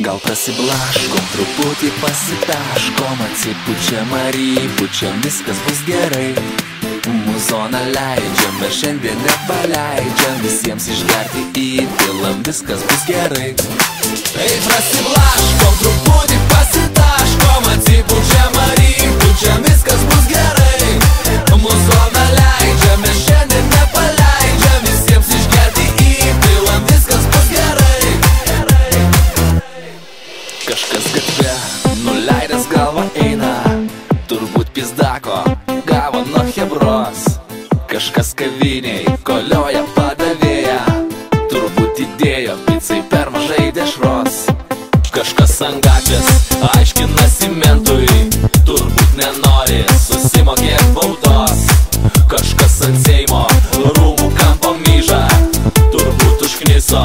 Gal prasiblaškom, truputį pasitaškom, atsipučiam ar įpučiam, viskas bus gerai. Muzoną leidžiam, bet šiandien nepaleidžiam, visiems išgerti įpilam, viskas bus gerai. Ei, prasiblaškom, truputį pasitaškom, atsipučiam ar įpučiam, viskas bus gerai. Muzoną leidžiam, bet šiandien nepaleidžiam, visiems išgerti įpilam, viskas bus gerai. Kažkas gatve, nuleidęs galvą eina, turbūt pizdako gavo nuo chebros. Kažkas kaviniai kolioja padavėją, turbūt įdėjo picai per mažai dešros. Kažkas ant gatvės aiškinasi mentui, turbūt nenori susimokėt baudos. Kažkas ant Seimo rūmų kampo myža, turbūt užkniso